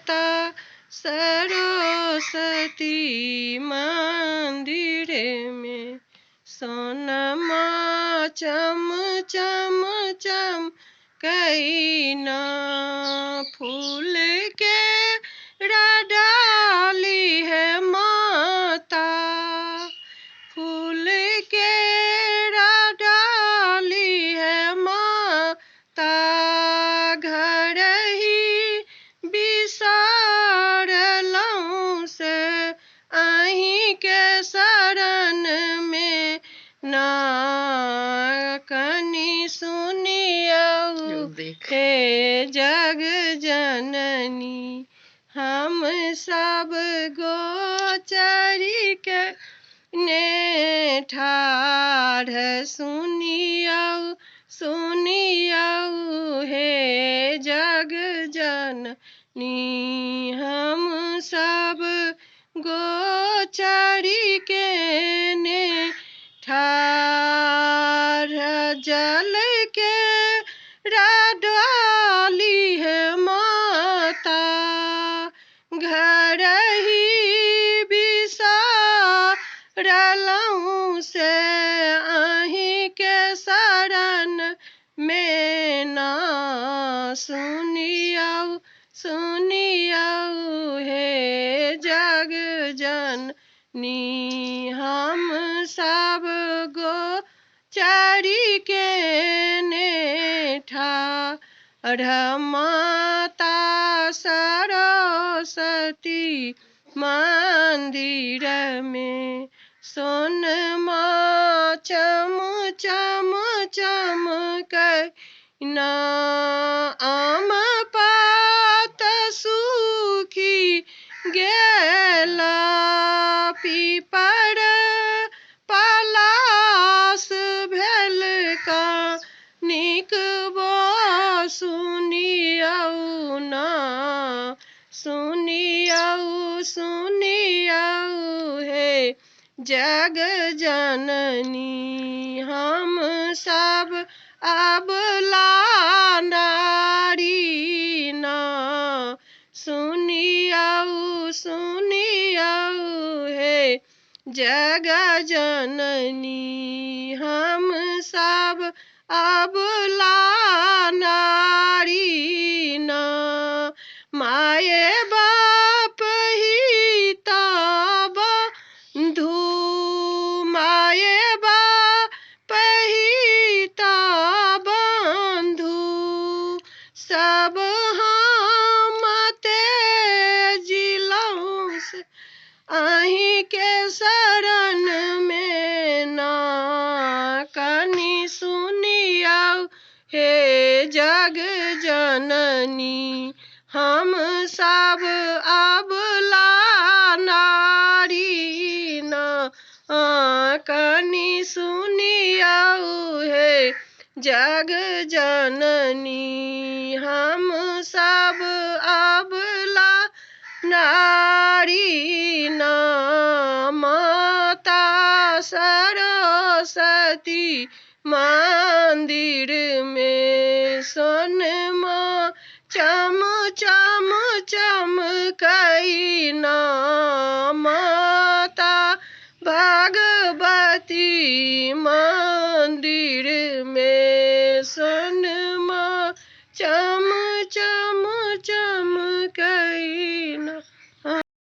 माता सरस्वती मंदिर में सोनमा चम चम चम कैना फूल के डाली है माता फूल के डाली है माता घर ही बिसारलौं से अहीं के शरण में ना कनी सुनियौ हे जग जननी हम सब गोचरी के ने ठाढ़ सुनियौ सुनियौ हे जग जननी हम सब गोचरी के ने ठाढ़ जल के डाली है माता घर ही बिसारलौं से अहीं के शरण में ना सुनियौ सुनियौ हे जग जननी हम सब गोचरी के ने ठाढ़ माता सरस्वती मंदिर में सोनमा चम चम चम कैना आम पात सूखी गेला पीपर पलास भेल का निक सुनियौ ना सुनियौ सुनियौ हे जग जननी हम सब अबला नारी ना सुनियौ सुनियौ हे जग जननी हम सब अबला नारी ना माये बाप हिता बंधु माये बाप हिता बंधु सब हम तेजिलौं से अहीं के शरण में ना कनी सुनियौ हे जग जननी हम सब अबला नारी ना कनी सुनियौ हे जग जननी हम सब अबला नारी ना माता सरस्वती मंदिर में सोनमा चम चम चम कैना माता भगवती मंदिर में